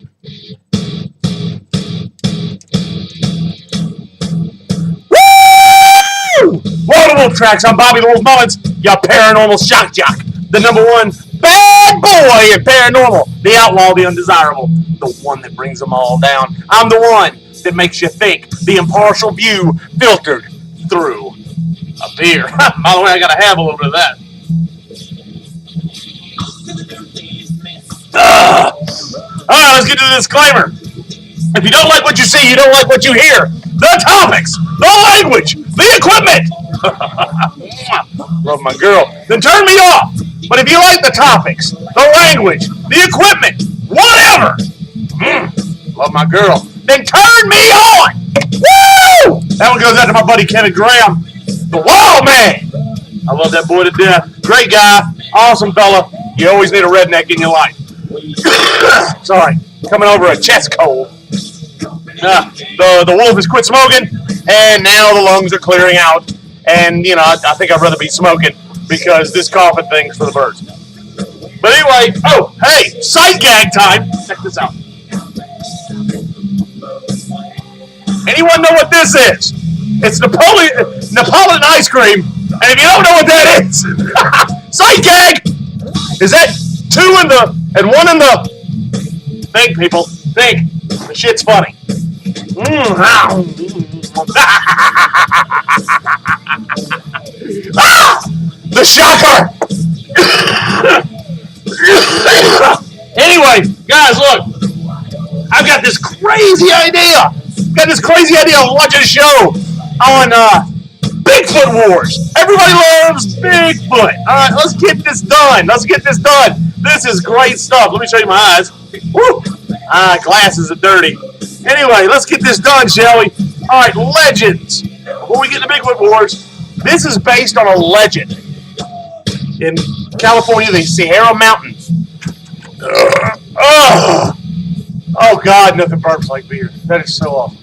Woo! Welcome to Wolf Tracks. I'm Bobby the Wolf Mullins, your paranormal shock jock. The #1 bad boy in paranormal. The outlaw, the undesirable. The one that brings them all down. I'm the one that makes you think. The impartial view filtered through a beer. By the way, I gotta have a little bit of that. Alright, let's get to the disclaimer. If you don't like what you see, you don't like what you hear. The topics, the language, the equipment. Love my girl. Then turn me off. But if you like the topics, the language, the equipment, whatever. Love my girl. Then turn me on. Woo! That one goes out to my buddy Kevin Graham, the Wall Man. I love that boy to death. Great guy, awesome fella. You always need a redneck in your life. Sorry, coming over a chest cold. The wolf has quit smoking, and now the lungs are clearing out. And, you know, I think I'd rather be smoking because this coughing thing's for the birds. But anyway, oh, hey, sight gag time. Check this out. Anyone know what this is? It's Napoleon ice cream. And if you don't know what that is, sight gag! Is that 2 in the, and 1 in the, think, people, think. The shit's funny. The shocker! Anyway, guys, look. I've got this crazy idea. Of watching a show on Bigfoot Wars. Everybody loves Bigfoot. All right, let's get this done. This is great stuff. Let me show you my eyes. Woo! Glasses are dirty. Anyway, let's get this done, shall we? All right, legends. Before we get to Bigfoot Wars, this is based on a legend in California, the Sierra Mountains. Oh, God, nothing burps like beer. That is so awful.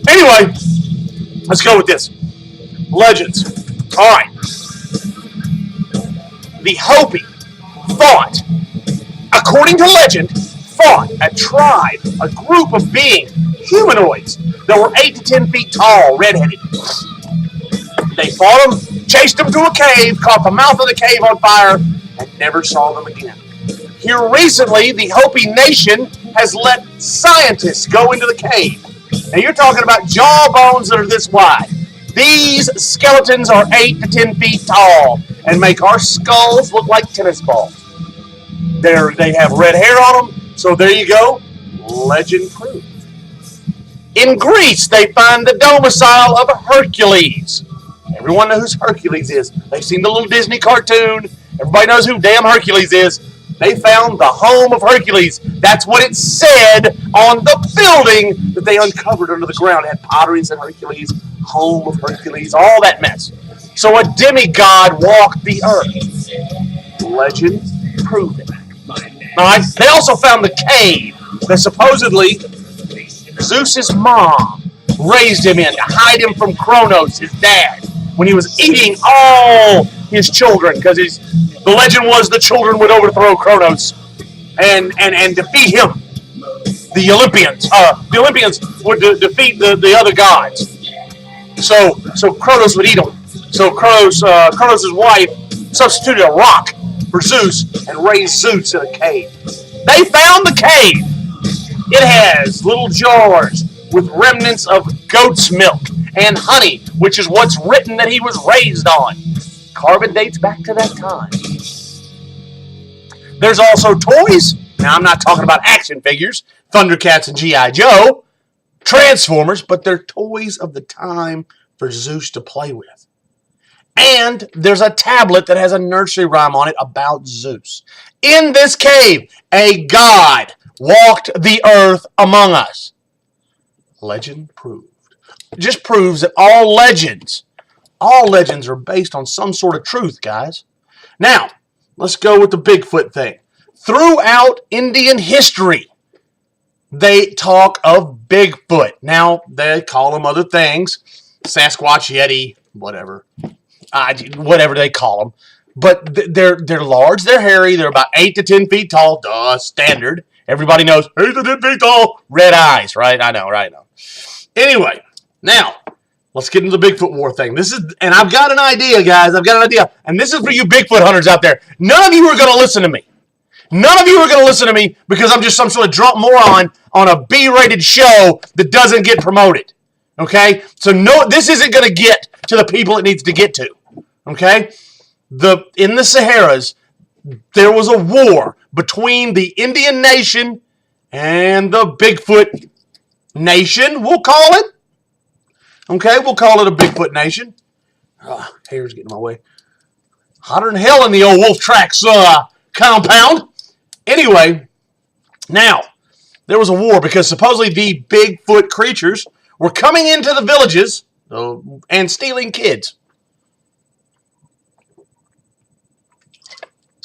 Anyway, let's go with this. Legends. All right. The Hopi thought, according to legend, a tribe, a group of beings, humanoids, that were 8 to 10 feet tall, redheaded. They fought them, chased them to a cave, caught the mouth of the cave on fire, and never saw them again. Here recently, the Hopi Nation has let scientists go into the cave. Now you're talking about jawbones that are this wide. These skeletons are 8 to 10 feet tall and make our skulls look like tennis balls. They have red hair on them. So there you go, legend proved. In Greece, they find the domicile of Hercules. Everyone knows who Hercules is. They've seen the little Disney cartoon. Everybody knows who damn Hercules is. They found the home of Hercules. That's what it said on the building that they uncovered under the ground. It had pottery that Hercules, home of Hercules, all that mess. So a demigod walked the earth. Legend proved it. All right. They also found the cave that supposedly Zeus's mom raised him in to hide him from Kronos, his dad, when he was eating all his children, because the legend was the children would overthrow Kronos and defeat him. The Olympians would defeat the other gods. So Kronos would eat them. So Kronos' wife substituted a rock for Zeus and raised Zeus in a cave. They found the cave. It has little jars with remnants of goat's milk and honey, which is what's written that he was raised on. Carbon dates back to that time. There's also toys. Now, I'm not talking about action figures, Thundercats and G.I. Joe, Transformers, but they're toys of the time for Zeus to play with. And there's a tablet that has a nursery rhyme on it about Zeus. In this cave, a god walked the earth among us. Legend proved. It just proves that all legends are based on some sort of truth, guys. Now, let's go with the Bigfoot thing. Throughout Indian history, they talk of Bigfoot. Now, they call them other things. Sasquatch, Yeti, whatever. Whatever they call them. But they're large, they're hairy, they're about 8 to 10 feet tall, standard. Everybody knows 8 to 10 feet tall, red eyes, right? I know, right? Anyway, now let's get into the Bigfoot war thing. And I've got an idea, guys. I've got an idea, and this is for you Bigfoot hunters out there. None of you are going to listen to me. None of you are going to listen to me because I'm just some sort of drunk moron on a B-rated show that doesn't get promoted. Okay? So no, this isn't going to get to the people it needs to get to. Okay? In the Saharas, there was a war between the Indian nation and the Bigfoot nation, we'll call it. Okay, we'll call it a Bigfoot nation. Hair's getting in my way. Hotter than hell in the old Wolf Tracks compound. Anyway, now, there was a war because supposedly the Bigfoot creatures were coming into the villages and stealing kids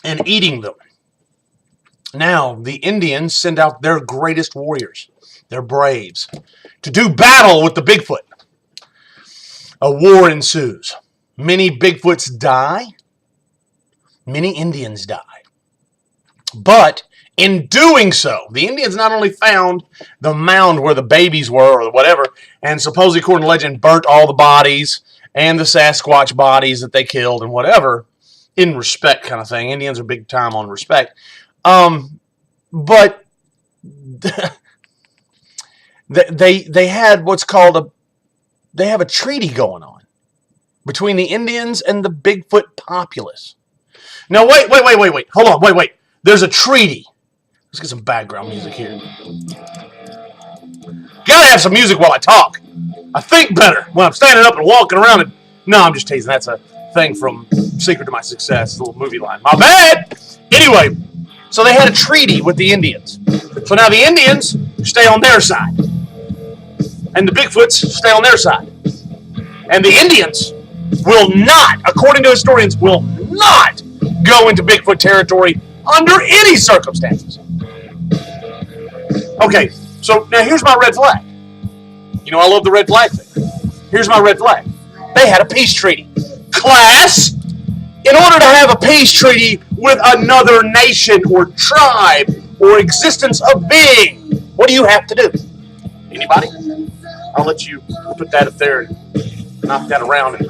and eating them. Now, the Indians send out their greatest warriors, their braves, to do battle with the Bigfoot. A war ensues. Many Bigfoots die. Many Indians die. But in doing so, the Indians not only found the mound where the babies were or whatever, and supposedly, according to legend, burnt all the bodies and the Sasquatch bodies that they killed and whatever, in respect kind of thing. Indians are big time on respect. But they had what's called they have a treaty going on between the Indians and the Bigfoot populace. Now, wait. Hold on, wait. There's a treaty. Let's get some background music here. Gotta have some music while I talk. I think better when I'm standing up and walking around. And no, I'm just teasing. That's a thing from Secret to My Success, a little movie line. My bad. Anyway, so they had a treaty with the Indians. So now the Indians stay on their side. And the Bigfoots stay on their side. And the Indians will not, according to historians, will not go into Bigfoot territory under any circumstances. Okay, so now here's my red flag. You know I love the red flag thing. Here's my red flag. They had a peace treaty. Class, in order to have a peace treaty with another nation or tribe or existence of being, what do you have to do? Anybody? I'll let you put that up there and knock that around, and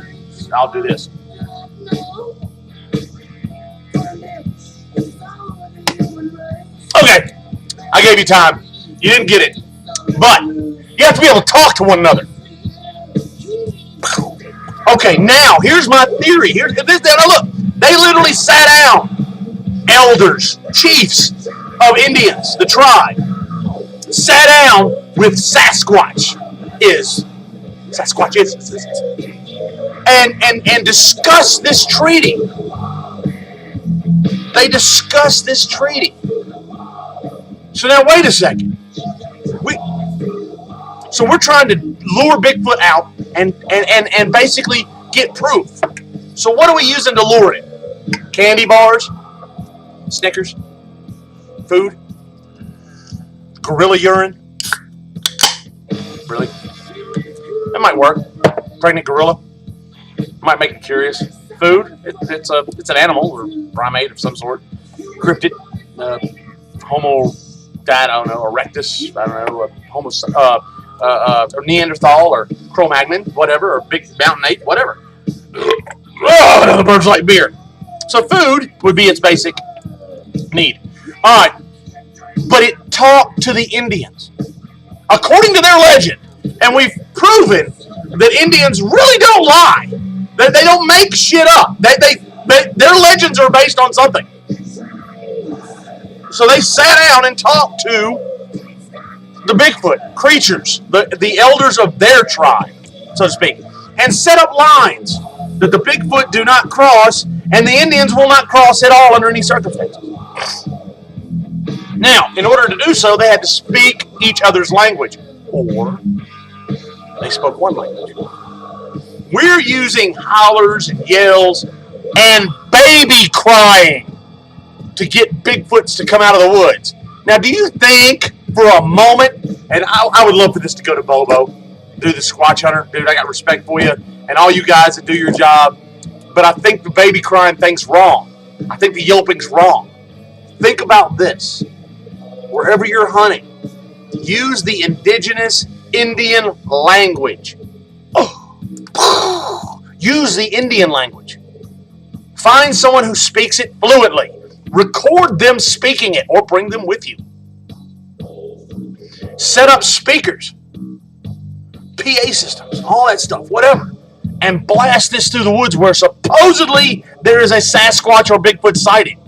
I'll do this. Okay, I gave you time. You didn't get it. But you have to be able to talk to one another. Okay, now, here's my theory. Now look, they literally sat down. Elders, chiefs of Indians, the tribe, sat down with Sasquatch and discussed this treaty. They discussed this treaty. So now, wait a second. So we're trying to lure Bigfoot out and basically get proof. So what are we using to lure it? Candy bars? Snickers? Food? Gorilla urine? Really? That might work. Pregnant gorilla? Might make it curious. Food? It's an animal or primate of some sort. Cryptid? Homo... I don't know, erectus, I don't know, or Neanderthal, or Cro-Magnon, whatever, or big mountain ape, whatever. Oh, now the birds like beer. So food would be its basic need. All right, but it talked to the Indians. According to their legend, and we've proven that Indians really don't lie. They don't make shit up. Their legends are based on something. So they sat down and talked to the Bigfoot creatures, the elders of their tribe, so to speak, and set up lines that the Bigfoot do not cross and the Indians will not cross at all under any circumstances. Now, in order to do so, they had to speak each other's language, or they spoke one language. We're using hollers and yells and baby crying to get Bigfoots to come out of the woods. Now, do you think for a moment, and I would love for this to go to Bobo, do the Squatch Hunter. Dude, I got respect for you and all you guys that do your job, but I think the baby crying thing's wrong. I think the yelping's wrong. Think about this. wherever you're hunting, use the indigenous Indian language. Use the Indian language. Find someone who speaks it fluently. Record them speaking it or bring them with you. Set up speakers, PA systems, all that stuff, whatever, and blast this through the woods where supposedly there is a Sasquatch or Bigfoot sighting,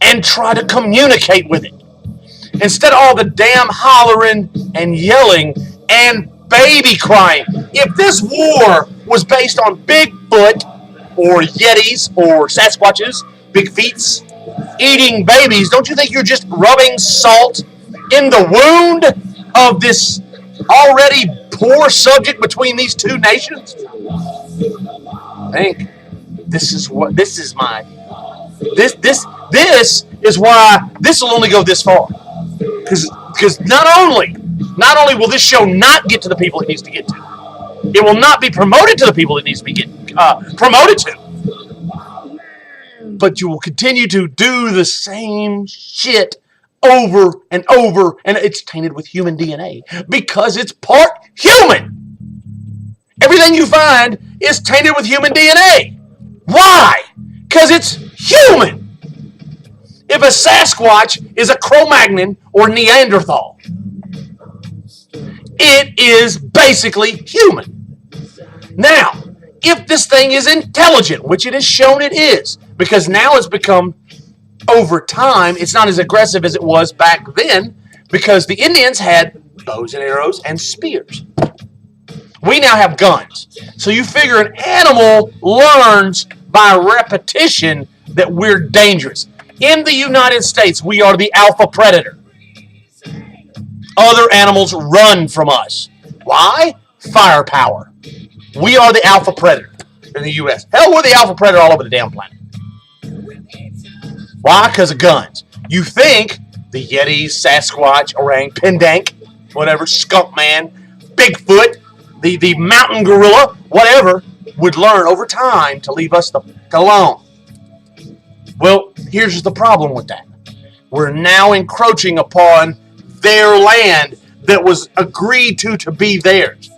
and try to communicate with it. Instead of all the damn hollering and yelling and baby crying. If this war was based on Bigfoot or Yetis or Sasquatches, Big Feets, eating babies, don't you think you're just rubbing salt in the wound of this already poor subject between these two nations? I think this is why this will only go this far. Because not only will this show not get to the people it needs to get to, it will not be promoted to the people it needs to be promoted to, but you will continue to do the same shit over and over, and it's tainted with human DNA because it's part human. Everything you find is tainted with human DNA. Why? Because it's human. If a Sasquatch is a Cro-Magnon or Neanderthal, it is basically human. Now, if this thing is intelligent, which it has shown it is, because now it's become, over time, it's not as aggressive as it was back then, because the Indians had bows and arrows and spears. We now have guns. So you figure an animal learns by repetition that we're dangerous. In the United States, we are the alpha predator. Other animals run from us. Why? Firepower. We are the alpha predator in the U.S. Hell, we're the alpha predator all over the damn planet. Why? Because of guns. You think the Yeti, Sasquatch, orang, pendank, whatever, skunk man, Bigfoot, the mountain gorilla, whatever, would learn over time to leave us alone. Well, here's the problem with that. We're now encroaching upon their land that was agreed to be theirs.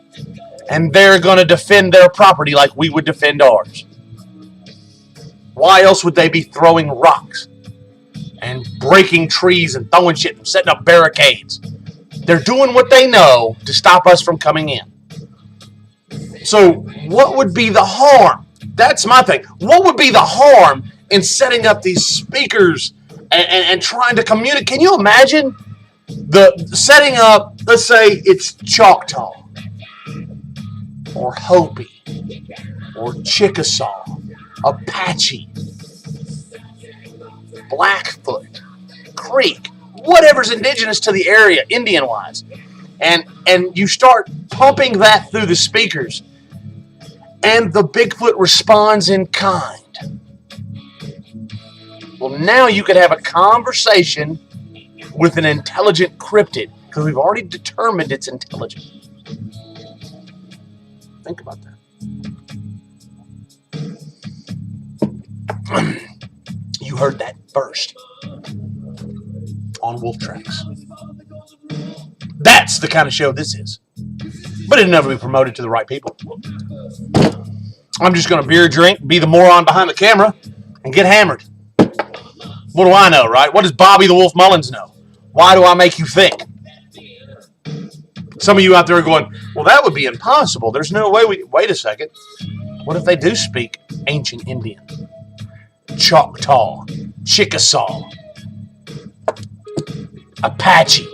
And they're going to defend their property like we would defend ours. Why else would they be throwing rocks and breaking trees and throwing shit and setting up barricades? They're doing what they know to stop us from coming in. So what would be the harm? That's my thing. What would be the harm in setting up these speakers and trying to communicate? Can you imagine the setting up, let's say it's Choctaw or Hopi or Chickasaw, Apache, Blackfoot, Creek, whatever's indigenous to the area, Indian-wise, and you start pumping that through the speakers, and the Bigfoot responds in kind. Well, now you could have a conversation with an intelligent cryptid, because we've already determined it's intelligent. Think about that. You heard that first on Wolf Tracks. That's the kind of show this is. But it'll never be promoted to the right people. I'm just going to beer drink, be the moron behind the camera, and get hammered. What do I know, right? What does Bobby the Wolf Mullins know? Why do I make you think? Some of you out there are going, well, that would be impossible. There's no way wait a second. What if they do speak ancient Indian? Choctaw, Chickasaw, Apache.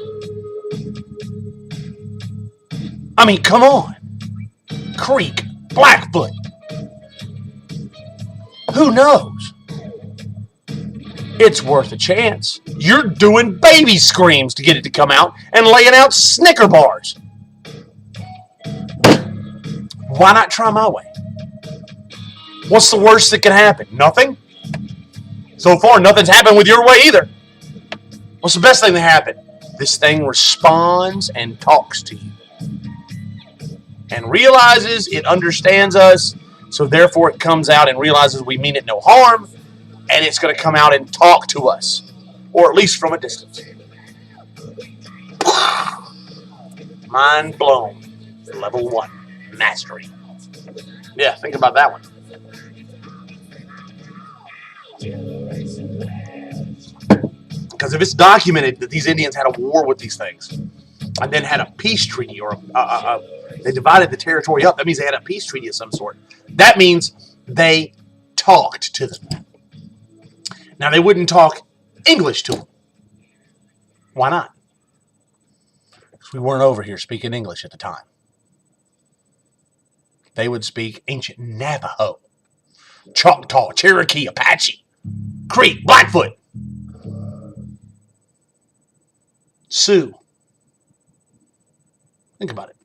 I mean, come on. Creek, Blackfoot. Who knows? It's worth a chance. You're doing baby screams to get it to come out and laying out Snicker bars. Why not try my way? What's the worst that can happen? Nothing? So far, nothing's happened with your way either. What's the best thing that happened? This thing responds and talks to you. And realizes it understands us, so therefore it comes out and realizes we mean it no harm, and it's going to come out and talk to us, or at least from a distance. Mind blown. Level 1. Mastery. Yeah, think about that one. Because if it's documented that these Indians had a war with these things and then had a peace treaty or they divided the territory up, that means they had a peace treaty of some sort. That means they talked to them. Now, they wouldn't talk English to them. Why not? Because we weren't over here speaking English at the time. They would speak ancient Navajo, Choctaw, Cherokee, Apache, Creek, Blackfoot, Sioux. Think about it.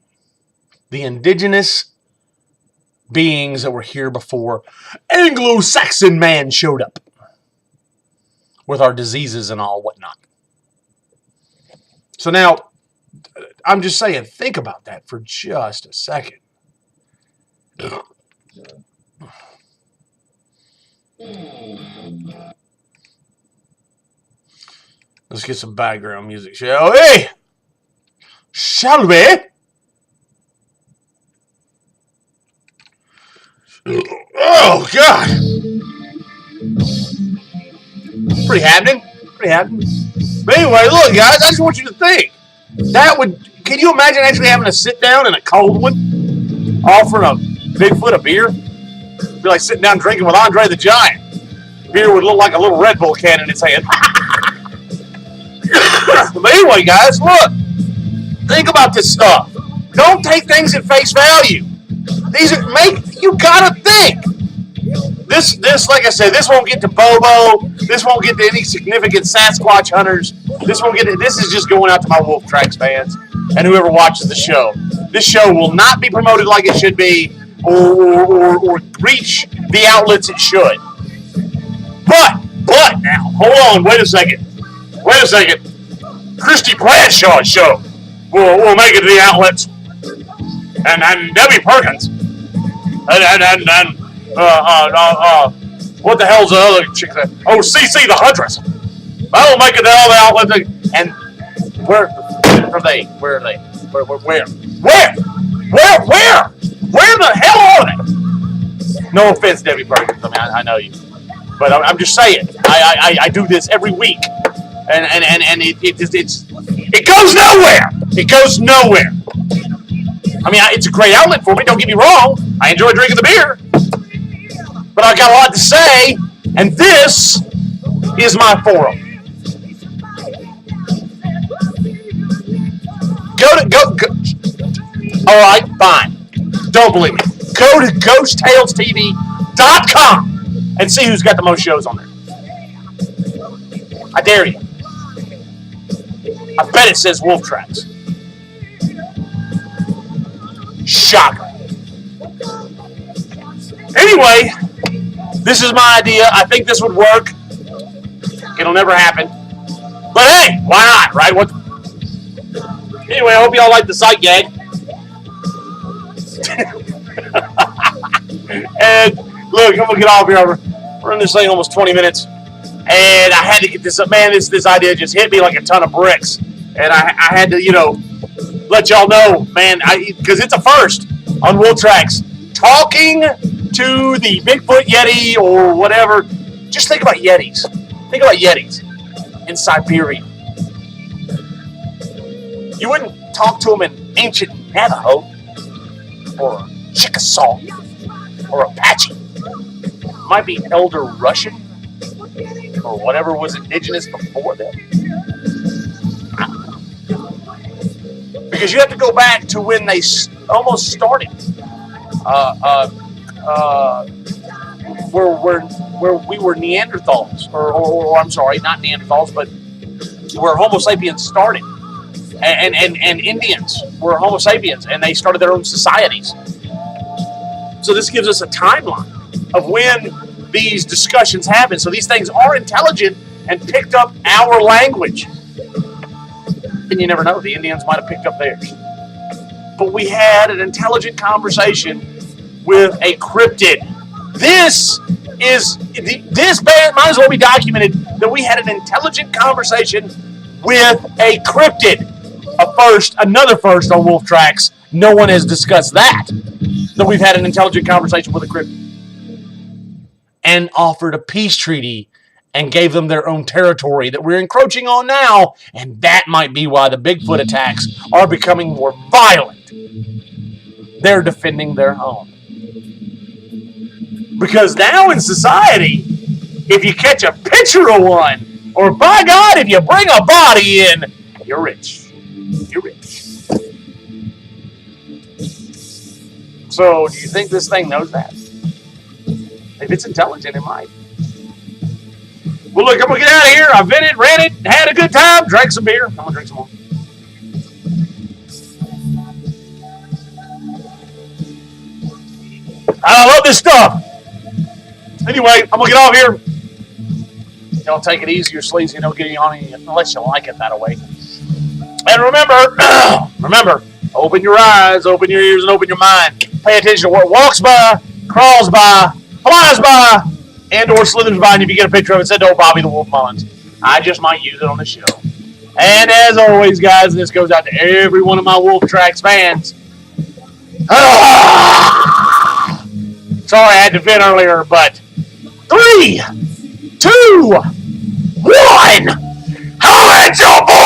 The indigenous beings that were here before Anglo-Saxon man showed up with our diseases and all whatnot. So now, I'm just saying, think about that for just a second. Let's get some background music, shall we? Shall we? Oh, God. Pretty happening. But anyway, look, guys, I just want you to think. Can you imagine actually having to sit down in a cold one, offering a Bigfoot a beer? It'd be like sitting down drinking with Andre the Giant. Beer would look like a little Red Bull can in its hand. But anyway, guys, look. Think about this stuff. Don't take things at face value. You gotta think. This, like I said, this won't get to Bobo. This won't get to any significant Sasquatch hunters. This is just going out to my Wolf Tracks fans and whoever watches the show. This show will not be promoted like it should be or reach the outlets it should. But now, hold on, wait a second. Christy Bradshaw's show will make it to the outlets. And Debbie Perkins. And what the hell's the other chick there? Oh, CC the Huntress. That'll make it to all the outlets. And where are they? Where are they? Where the hell are they? No offense, Debbie Perkins. I mean, I know you. But I'm just saying, I do this every week. And it goes nowhere. It goes nowhere. I mean, it's a great outlet for me. Don't get me wrong. I enjoy drinking the beer, but I got a lot to say, and this is my forum. Go. All right, fine. Don't believe me. Go to GhostTalesTV.com and see who's got the most shows on there. I dare you. I bet it says Wolf Tracks. Shocker. Anyway, this is my idea. I think this would work. It'll never happen. But hey, why not, right? Anyway, I hope y'all like the sight gag. And look, I'm going to get off here. We're in this thing almost 20 minutes. And I had to get this up. Man, this idea just hit me like a ton of bricks. And I had to, let y'all know, man, because it's a first on Wolf Tracks. Talking to the Bigfoot Yeti or whatever. Just think about Yetis. Think about Yetis in Siberia. You wouldn't talk to them in ancient Navajo or Chickasaw or Apache. Might be Elder Russian or whatever was indigenous before them. Because you have to go back to when they almost started. Where we were Neanderthals, or I'm sorry, not Neanderthals, but where Homo sapiens started, and Indians were Homo sapiens, and they started their own societies. So this gives us a timeline of when these discussions happen. So these things are intelligent and picked up our language. And you never know, the Indians might have picked up theirs. But we had an intelligent conversation with a cryptid. This might as well be documented that we had an intelligent conversation with a cryptid. another first on Wolf Tracks. No one has discussed that we've had an intelligent conversation with a cryptid and offered a peace treaty and gave them their own territory that we're encroaching on now. And that might be why the Bigfoot attacks are becoming more violent. They're defending their home. Because now in society, if you catch a picture of one, or by God, if you bring a body in, you're rich. You're rich. So, do you think this thing knows that? If it's intelligent, it might. Well, look, I'm going to get out of here. I vented, ranted, had a good time, drank some beer. I'm going to drink some more. I love this stuff. Anyway, I'm going to get off here. Don't take it easy or sleazy. Don't get you on it unless you like it that way. And remember, open your eyes, open your ears, and open your mind. Pay attention to what walks by, crawls by, flies by, and or slithers by. And if you get a picture of it, send to old Bobby the Wolf Mullins. I just might use it on the show. And as always, guys, this goes out to every one of my Wolf Tracks fans. Sorry I had to vent earlier, but 3, 2, 1, holla at your boy!